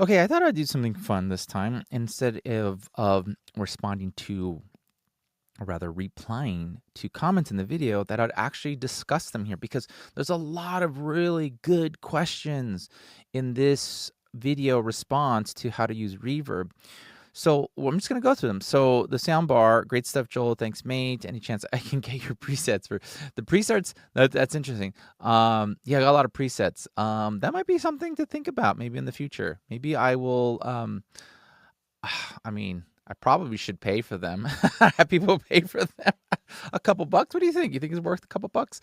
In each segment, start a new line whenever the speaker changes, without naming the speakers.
Okay, I thought I'd do something fun this time instead of responding to, or rather replying to comments in the video, that I'd actually discuss them here because there's a lot of really good questions in this video response to how to use Reverb. So I'm just going to go through them. So the sound bar, great stuff, Joel. Thanks, mate. Any chance I can get your presets for the presets? That's interesting. Yeah, I got a lot of presets. That might be something to think about maybe in the future. Maybe I will. I mean, I probably should pay for them. Have people pay for them. A couple bucks. What do you think? You think it's worth a couple bucks?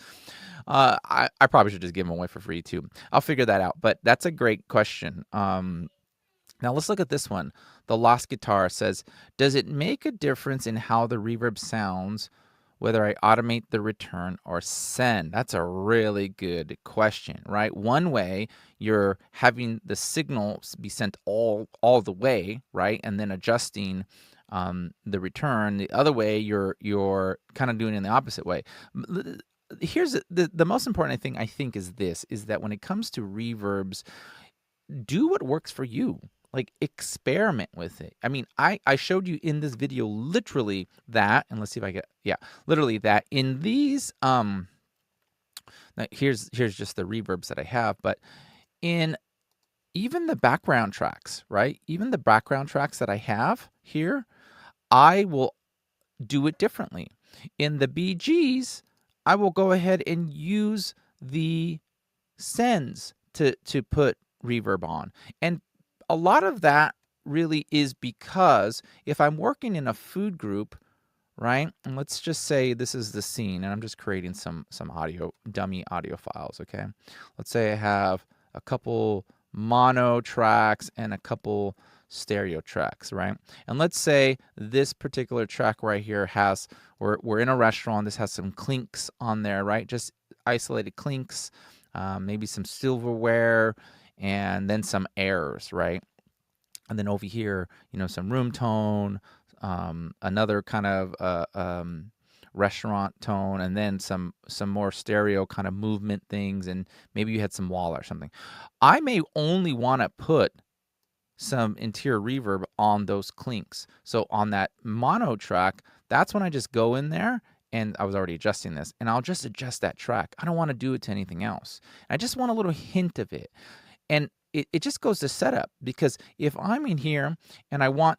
I probably should just give them away for free too. I'll figure that out. But that's a great question. Now let's look at this one. The Lost Guitar says, does it make a difference in how the reverb sounds whether I automate the return or send? That's a really good question, right? One way, you're having the signals be sent all the way, right? And then adjusting the return. The other way, you're kind of doing it in the opposite way. Here's the most important thing, I think, is that when it comes to reverbs, do what works for you. Like, experiment with it. I mean, I showed you in this video literally that, and let's see if I get, yeah, literally that in these, now here's just the reverbs that I have, but in even the background tracks, right? Even the background tracks that I have here, I will do it differently. In the BGs, I will go ahead and use the sends to put reverb on. And a lot of that really is because if I'm working in a food group, right? And let's just say this is the scene, and I'm just creating some audio, dummy audio files, okay? Let's say I have a couple mono tracks and a couple stereo tracks, right? And let's say this particular track right here has, we're in a restaurant, this has some clinks on there, right? Just isolated clinks, maybe some silverware, and then some errors, right? And then over here, some room tone, another kind of restaurant tone, and then some more stereo kind of movement things, and maybe you had some wall or something. I may only want to put some interior reverb on those clinks. So on that mono track, that's when I just go in there, and I was already adjusting this, and I'll just adjust that track. I don't want to do it to anything else. I just want a little hint of it. And it just goes to setup, because if I'm in here and I want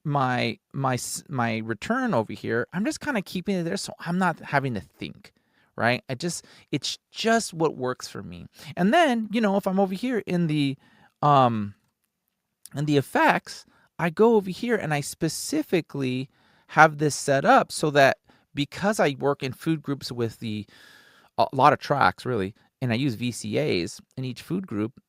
my return over here, I'm just kind of keeping it there so I'm not having to think, right? It's just what works for me. And then, if I'm over here in the effects, I go over here and I specifically have this set up so that, because I work in food groups with a lot of tracks really, and I use VCAs in each food group,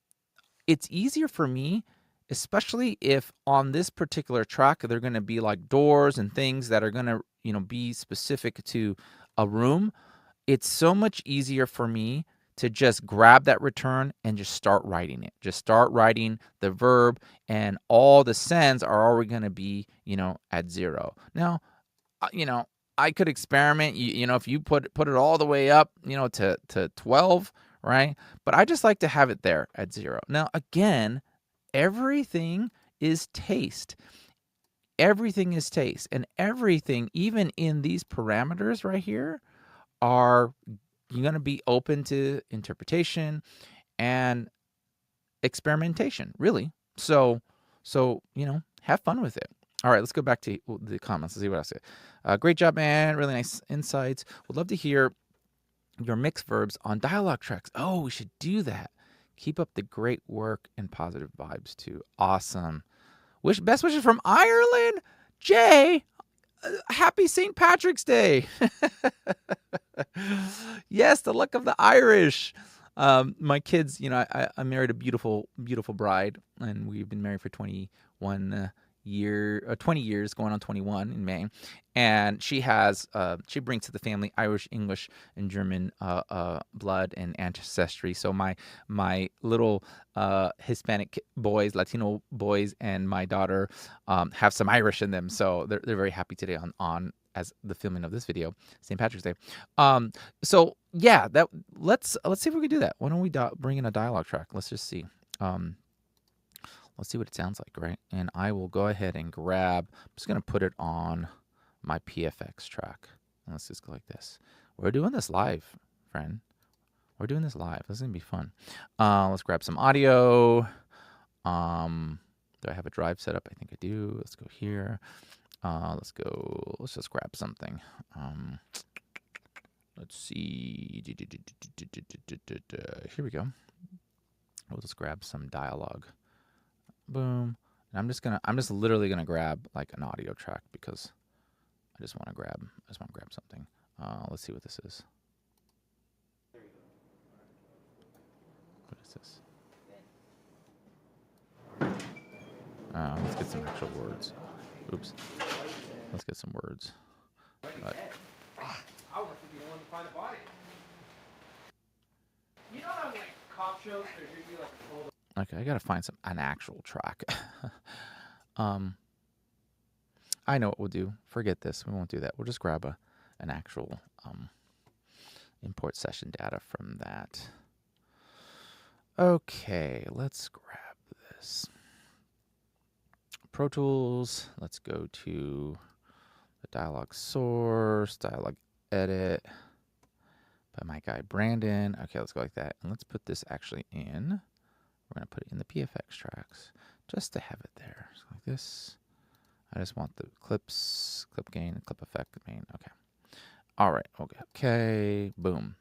it's easier for me, especially if on this particular track they're going to be like doors and things that are going to be specific to a room. It's so much easier for me to just grab that return and just start writing it. Just start writing the verb, and all the sends are already going to be at 0. Now, I could experiment. If you put it all the way up to 12, right? But I just like to have it there at 0. Now, again, everything is taste. Everything is taste. And everything, even in these parameters right here, are going to be open to interpretation and experimentation, really. So have fun with it. All right, let's go back to the comments. Let's see what else. Great job, man. Really nice insights. Would love to hear your mixed verbs on dialogue tracks. Oh, we should do that. Keep up the great work and positive vibes too. Awesome. Best wishes from Ireland. Jay, happy St. Patrick's Day. Yes, the luck of the Irish. My kids, I married a beautiful, beautiful bride, and we've been married for 20 years, going on 21 in May. And she brings to the family Irish, English, and German blood and ancestry. So my little Hispanic boys, Latino boys, and my daughter have some Irish in them. So they're very happy today on as the filming of this video, St. Patrick's Day. So yeah, let's see if we can do that. Why don't we bring in a dialogue track? Let's just see. let's see what it sounds like, right? And I will go ahead and grab, I'm just going to put it on my PFX track. And let's just go like this. We're doing this live, friend. We're doing this live. This is going to be fun. Let's grab some audio. Do I have a drive set up? I think I do. Let's go here. Let's just grab something. Let's see. Here we go. We'll just grab some dialogue. Boom. And I'm just literally gonna grab like an audio track because I just want to grab something. Let's see what this is. What is this? Let's get some actual words. Oops. Let's get some words. But,
I want to be the one to find a body. You know how like cop shows there's usually like a photo.
okay, I gotta find an actual track. I know what we'll do. Forget this. We won't do that. We'll just grab an actual import session data from that. Okay, let's grab this. Pro Tools. Let's go to the dialogue source, dialogue edit by my guy Brandon. Okay, let's go like that. And let's put this actually in. We're going to put it in the PFX tracks just to have it there. So like this. I just want the clips, clip gain, and clip effect main. Okay. All right. Okay. Boom.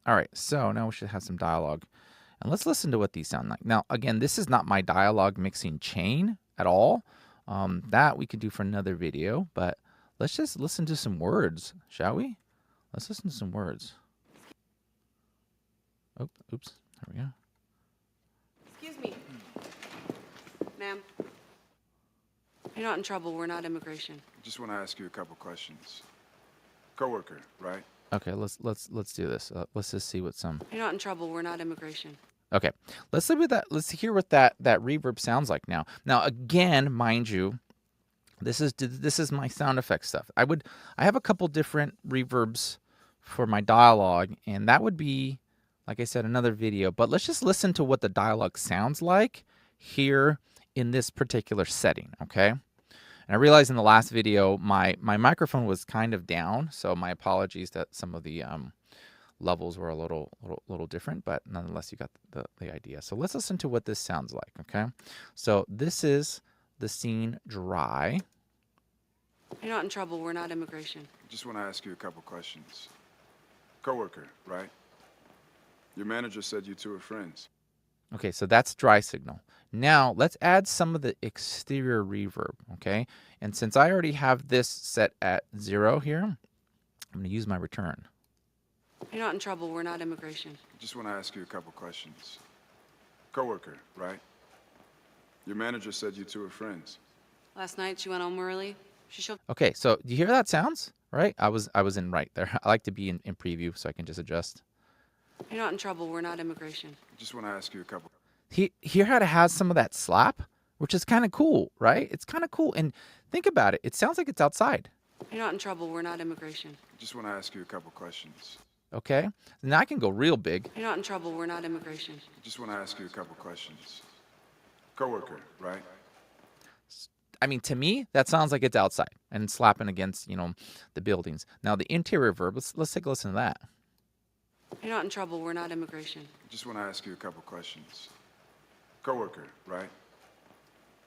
All right. So now we should have some dialogue. And let's listen to what these sound like. Now, again, this is not my dialogue mixing chain at all. That we could do for another video. But let's just listen to some words, shall we? Let's listen to some words. Oh, oops. There we go.
Excuse me. Ma'am. You're not in trouble. We're not immigration.
Just want to ask you a couple questions. Coworker, right?
Okay, let's do this. Let's just see what some.
You're not in trouble. We're not immigration.
Okay, let's see what that. Let's hear what that reverb sounds like now. Now again, mind you, this is my sound effect stuff. I have a couple different reverbs for my dialogue, and that would be, like I said, another video. But let's just listen to what the dialogue sounds like here in this particular setting, okay? And I realized in the last video my microphone was kind of down, so my apologies that some of the levels were a little different, but nonetheless you got the idea. So let's listen to what this sounds like, okay? So this is the scene dry.
You're not in trouble. We're not immigration.
Just want to ask you a couple questions. Coworker, right? Your manager said you two are friends.
Okay, so that's dry signal. Now, let's add some of the exterior reverb, okay? And since I already have this set at 0 here, I'm going to use my return.
You're not in trouble. We're not immigration.
Just want to ask you a couple questions. Coworker, right? Your manager said you two are friends.
Last night, she went home early. She showed...
Okay, so do you hear that sounds? Right? I was in right there. I like to be in preview so I can just adjust.
You're not in trouble. We're not immigration.
Just want to ask you a couple.
Hear how it has some of that slap, which is kind of cool, right? It's kind of cool. And think about it. It sounds like it's outside.
You're not in trouble. We're not immigration.
Just want to ask you a couple questions.
Okay? Now I can go real big.
You're not in trouble. We're not immigration.
Just want to ask you a couple questions. Coworker, right?
I mean, to me, that sounds like it's outside and slapping against, the buildings. Now, the interior verb, let's take a listen to that.
You're not in trouble. We're not immigration.
Just want to ask you a couple questions. Coworker, right?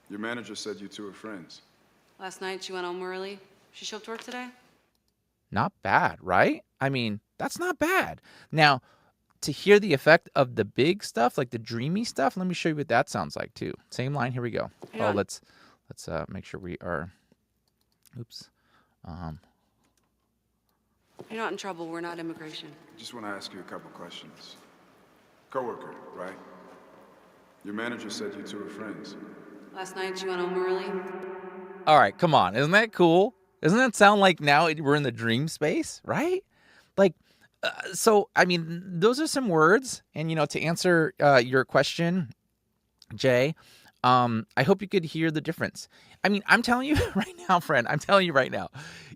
Your manager said you two are friends.
Last night, she went home early. She showed up to work today?
Not bad, right? I mean, that's not bad. Now, to hear the effect of the big stuff, like the dreamy stuff, let me show you what that sounds like too. Same line, here we go.
Yeah.
Oh, let's make sure we are, oops.
You're not in trouble. We're not immigration.
Just want to ask you a couple questions. Coworker, right? Your manager said you two are friends.
Last night, she went home early.
All right, come on. Isn't that cool? Doesn't that sound like now we're in the dream space, right? Like, so, I mean, those are some words. And, to answer your question, Jay, I hope you could hear the difference. I mean, I'm telling you right now, friend, I'm telling you right now,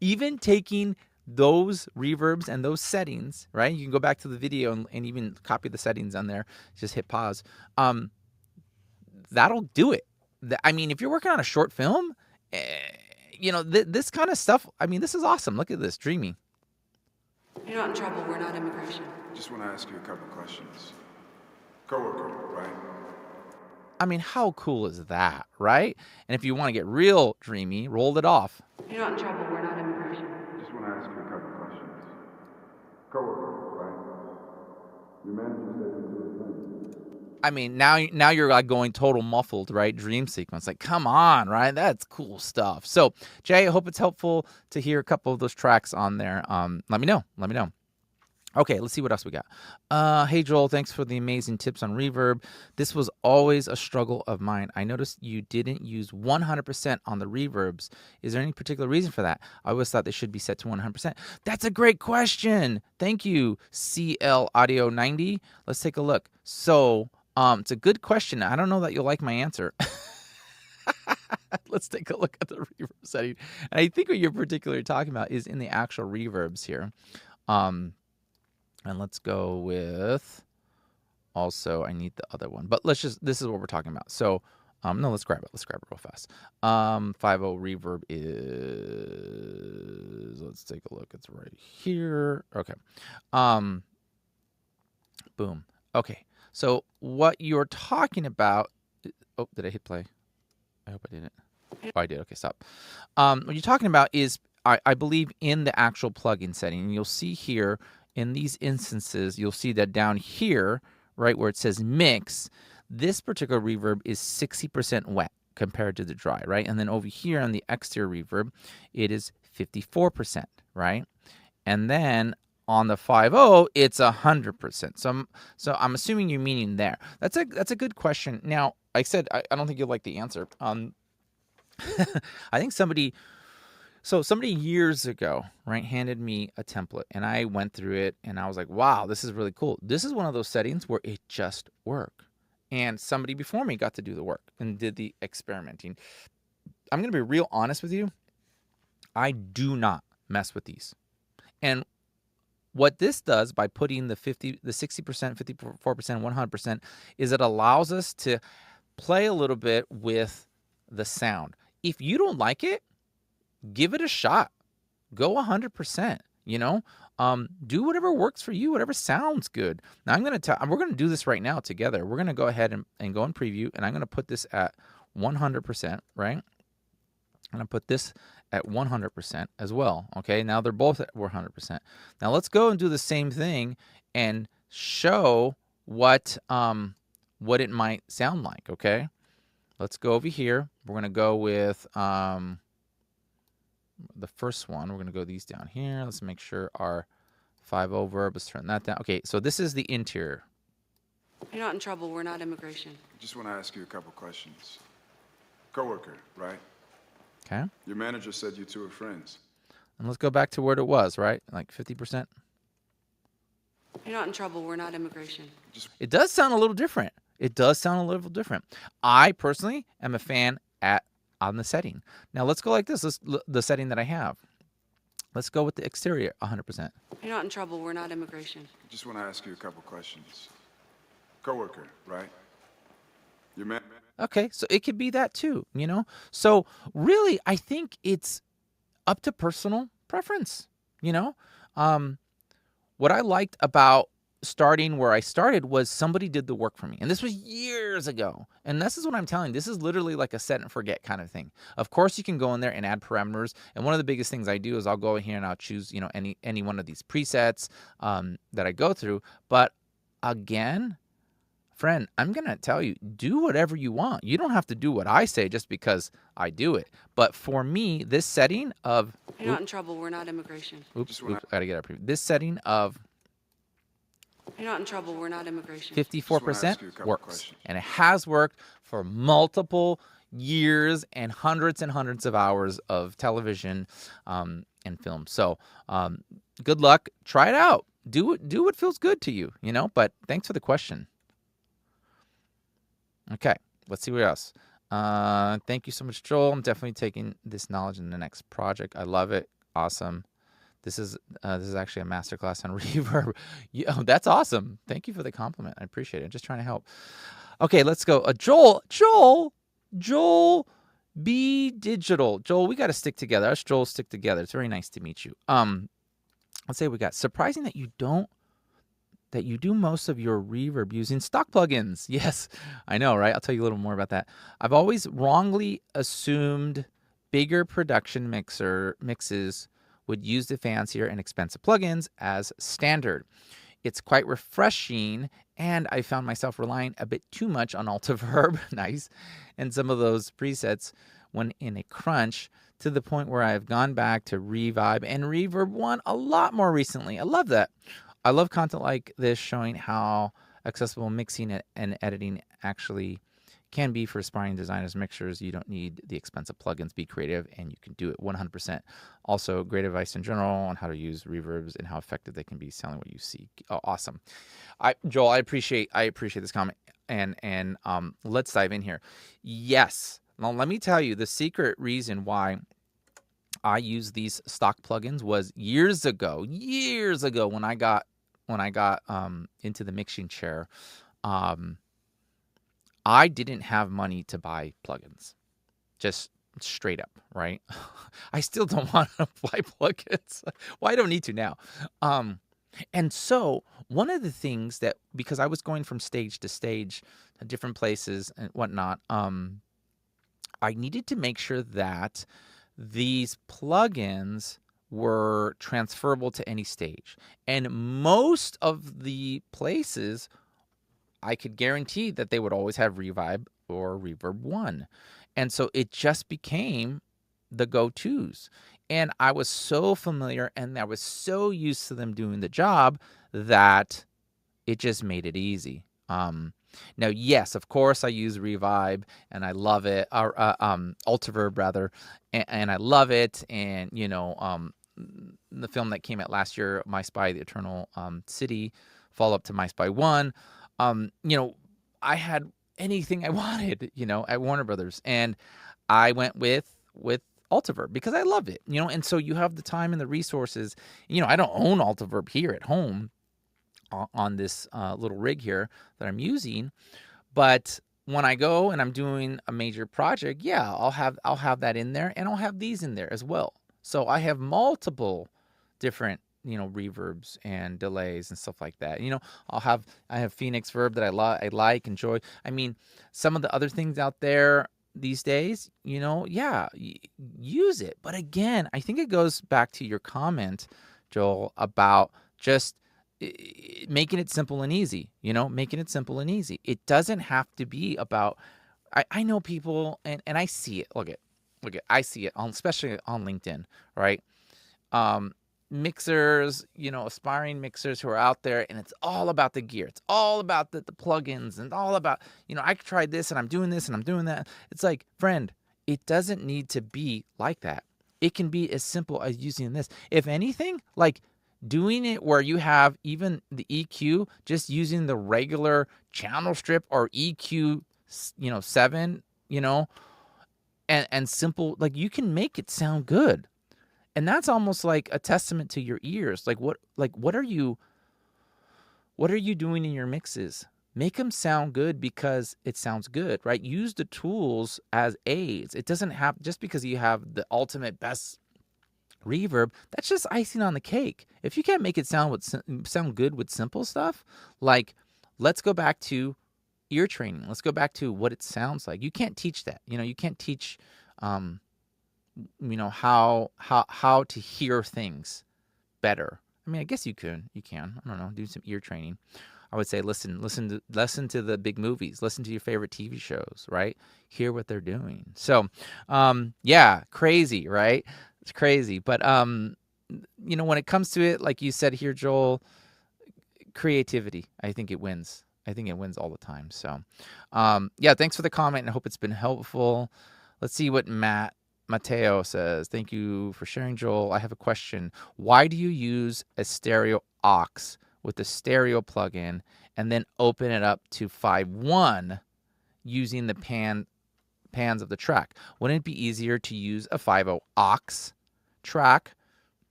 even taking those reverbs and those settings, right? You can go back to the video and even copy the settings on there. Just hit pause. that'll do it. I mean, if you're working on a short film, you know, this kind of stuff, I mean, this is awesome. Look at this, dreamy.
You're not in trouble. We're not immigration.
Just want to ask you a couple questions. Coworker, right?
I mean, how cool is that, right? And if you want to get real dreamy, roll it off.
You're not in trouble. We're not immigration.
Just want to ask you a couple questions. Coworker, right? Your manager said you two were friends.
I mean, now you're like going total muffled, right? Dream sequence. Like, come on, right? That's cool stuff. So, Jay, I hope it's helpful to hear a couple of those tracks on there. Let me know. Let me know. Okay, let's see what else we got. Hey, Joel, thanks for the amazing tips on reverb. This was always a struggle of mine. I noticed you didn't use 100% on the reverbs. Is there any particular reason for that? I always thought they should be set to 100%. That's a great question. Thank you, CL Audio 90. Let's take a look. So, it's a good question. I don't know that you'll like my answer. Let's take a look at the reverb setting. And I think what you're particularly talking about is in the actual reverbs here. And let's go with, also, I need the other one. But this is what we're talking about. So, no, let's grab it. Let's grab it real fast. 5.0 reverb is, let's take a look. It's right here. Okay. Boom. Okay. So what you're talking about, oh, did I hit play? I hope I didn't. Oh, I did. Okay, stop. What you're talking about is, I believe, in the actual plugin setting. And you'll see here, in these instances, you'll see that down here, right where it says mix, this particular reverb is 60% wet compared to the dry, right? And then over here on the exterior reverb, it is 54%, right? And then on the 5.0, it's 100%. So I'm assuming you're meaning there. That's a good question. Now, like I said, I don't think you'll like the answer. I think somebody years ago, right, handed me a template, and I went through it, and I was like, wow, this is really cool. This is one of those settings where it just worked. And somebody before me got to do the work and did the experimenting. I'm going to be real honest with you. I do not mess with these. And what this does by putting the 60%, 54%, 100% is it allows us to play a little bit with the sound. If you don't like it, give it a shot. Go 100%, you know? Do whatever works for you, whatever sounds good. Now we're going to do this right now together. We're going to go ahead and go in preview, and I'm going to put this at 100%, right? I'm going to put this at 100% as well, okay? Now they're both at 100%. Now let's go and do the same thing and show what it might sound like, okay? Let's go over here. We're going to go with the first one. We're going to go these down here. Let's make sure our 5.0 verb, let's turn that down. Okay, so this is the interior.
You're not in trouble. We're not immigration.
Just want to ask you a couple questions. Coworker, right?
Okay.
Your manager said you two are friends.
And let's go back to where it was, right? Like 50%.
You're not in trouble. We're not immigration.
It does sound a little different. It does sound a little different. I personally am a fan on the setting. Now let's go like this. The setting that I have. Let's go with the exterior 100%.
You're not in trouble. We're not immigration.
Just want to ask you a couple questions. Coworker, right? Your man.
Okay, so it could be that too, you know? So really, I think it's up to personal preference, you know? What I liked about starting where I started was somebody did the work for me. And this was years ago. And this is what I'm telling you. This is literally like a set and forget kind of thing. Of course, you can go in there and add parameters. And one of the biggest things I do is I'll go in here and I'll choose, you know, any one of these presets that I go through. But again, friend, I'm going to tell you, do whatever you want. You don't have to do what I say just because I do it. But for me, this setting of...
You're not in trouble. We're not immigration.
Oops, I got to get up here. This setting of...
You're not in trouble. We're not immigration.
54% works. And it has worked for multiple years and hundreds of hours of television and film. So good luck. Try it out. Do what feels good to you, you know? But thanks for the question. Okay, let's see what else. Thank you so much, Joel. I'm definitely taking this knowledge in the next project. I love it. Awesome. This is actually a masterclass on Reverb. Yeah, that's awesome. Thank you for the compliment. I appreciate it. Just trying to help. Okay, let's go. Joel, be digital. Joel, we got to stick together. Us Joel stick together. It's very nice to meet you. Let's say we got surprising that you do most of your reverb using stock plugins. Yes, I know, right? I'll tell you a little more about that. I've always wrongly assumed bigger production mixes would use the fancier and expensive plugins as standard. It's quite refreshing, and I found myself relying a bit too much on Reverb, nice, and some of those presets when in a crunch, to the point where I've gone back to Revibe and Reverb 1 a lot more recently. I love that. I love content like this showing how accessible mixing and editing actually can be for aspiring designers, mixers. You don't need the expensive plugins. Be creative, and you can do it 100%. Also, great advice in general on how to use reverbs and how effective they can be selling what you see. Oh, awesome, Joel. I appreciate this comment, and let's dive in here. Yes. Now, let me tell you the secret reason why I use these stock plugins was years ago when I got into the mixing chair. I didn't have money to buy plugins, just straight up, right? I still don't want to buy plugins. Well, I don't need to now. And so one of the things that, because I was going from stage to stage to different places and whatnot, I needed to make sure that these plugins were transferable to any stage. And most of the places, I could guarantee that they would always have Revibe or Reverb 1. And so it just became the go-tos. And I was so familiar and I was so used to them doing the job that it just made it easy. Now, yes, of course, I use Revibe and I love it, or Altiverb rather, and I love it. And the film that came out last year, My Spy: The Eternal City, follow up to My Spy 1. I had anything I wanted, at Warner Brothers, and I went with Altiverb because I love it, and so you have the time and the resources. I don't own Altiverb here at home on this little rig here that I'm using, but when I go and I'm doing a major project, yeah, I'll have that in there, and I'll have these in there as well. So I have multiple different reverbs and delays and stuff like that. I have Phoenix Verb that I like, enjoy. I mean, some of the other things out there these days, yeah, use it. But again, I think it goes back to your comment, Joel, about just making it simple and easy. Making it simple and easy. It doesn't have to be about. I know people, and I see it. Look at, I see it especially on LinkedIn, right? Mixers, aspiring mixers who are out there, and it's all about the gear. It's all about the plugins, and all about, I tried this and I'm doing this and I'm doing that. It's like, friend, it doesn't need to be like that. It can be as simple as using this. If anything, like doing it where you have even the EQ, just using the regular channel strip or EQ, 7, and simple, like you can make it sound good. And that's almost like a testament to your ears. What are you doing in your mixes? Make them sound good because it sounds good, right? Use the tools as aids. It doesn't have, just because you have the ultimate best reverb, that's just icing on the cake. If you can't make it sound good with simple stuff, like let's go back to ear training. Let's go back to what it sounds like. You can't teach that. You can't teach how to hear things better. I mean, I guess you can. I don't know, do some ear training. I would say listen to the big movies, listen to your favorite TV shows, right? Hear what they're doing. So, yeah, crazy, right? It's crazy. But when it comes to it, like you said here, Joel, creativity, I think it wins. I think it wins all the time. So, yeah, thanks for the comment, and I hope it's been helpful. Let's see what Mateo says. Thank you for sharing, Joel. I have a question. Why do you use a stereo aux with the stereo plugin and then open it up to 5.1 using the pans of the track? Wouldn't it be easier to use a 5.0 aux track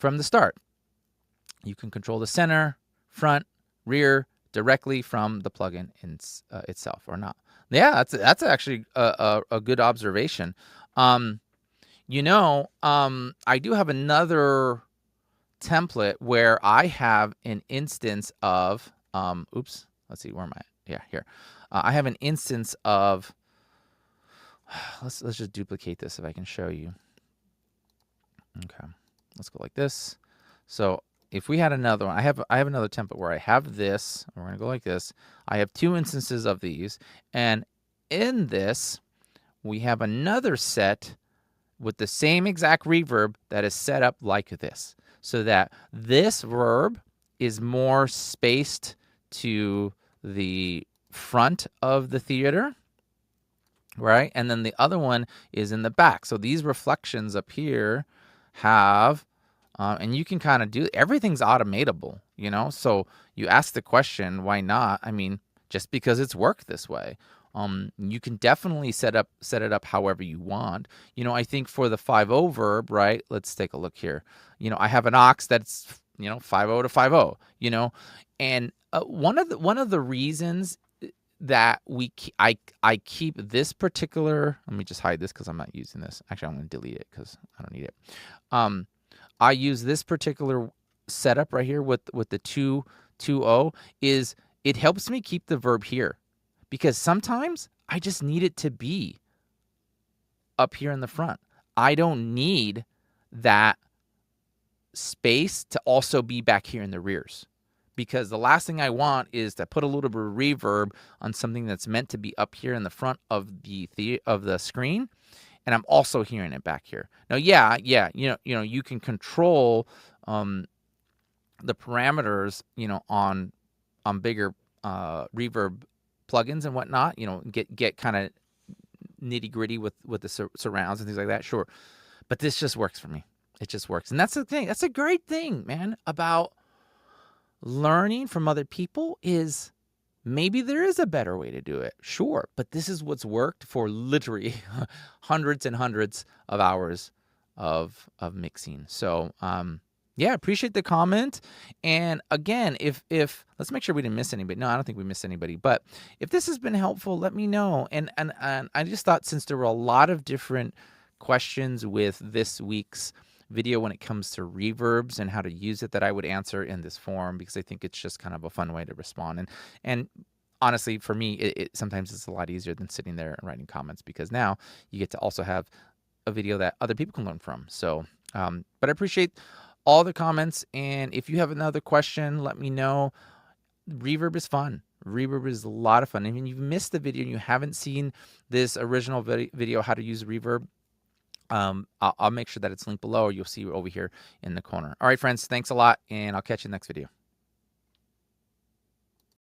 from the start. You can control the center, front, rear directly from the plugin itself or not. Yeah, that's actually a good observation. I do have another template where I have an instance of, oops, let's see, where am I? Yeah, here. I have an instance of, let's just duplicate this if I can show you. Okay, let's go like this. So if we had another one, I have another template where I have this. We're gonna go like this. I have 2 instances of these, and in this we have another set with the same exact reverb that is set up like this, so that this verb is more spaced to the front of the theater, right? And then the other one is in the back. So these reflections up here have, and you can kind of do, everything's automatable, So you ask the question, why not? I mean, just because it's worked this way. You can definitely set it up however you want. I think for the 5/0 verb, right? Let's take a look here. I have an aux that's 5/0 to 5/0. And one of the reasons that I keep this particular, let me just hide this because I'm not using this. Actually, I'm going to delete it because I don't need it. I use this particular setup right here with the 2/0 is it helps me keep the verb here, because sometimes I just need it to be up here in the front. I don't need that space to also be back here in the rears, because the last thing I want is to put a little bit of reverb on something that's meant to be up here in the front of the screen, and I'm also hearing it back here. Now, you can control the parameters, on bigger reverb plugins and whatnot. Get kind of nitty gritty with the surrounds and things like that. Sure, but this just works for me. It just works, and that's the thing. That's a great thing, man, about learning from other people is maybe there is a better way to do it. Sure, but this is what's worked for literally hundreds and hundreds of hours of mixing. So, yeah, appreciate the comment. And again, if let's make sure we didn't miss anybody. No, I don't think we missed anybody. But if this has been helpful, let me know. And I just thought, since there were a lot of different questions with this week's video when it comes to reverbs and how to use it, that I would answer in this form, because I think it's just kind of a fun way to respond. And honestly, for me, it sometimes it's a lot easier than sitting there and writing comments, because now you get to also have a video that other people can learn from. So, but I appreciate all the comments. And if you have another question, let me know. Reverb is fun. Reverb is a lot of fun. And if you've missed the video and you haven't seen this original video, how to use reverb, I'll make sure that it's linked below, or you'll see it over here in the corner. All right, friends, thanks a lot, and I'll catch you in the next video.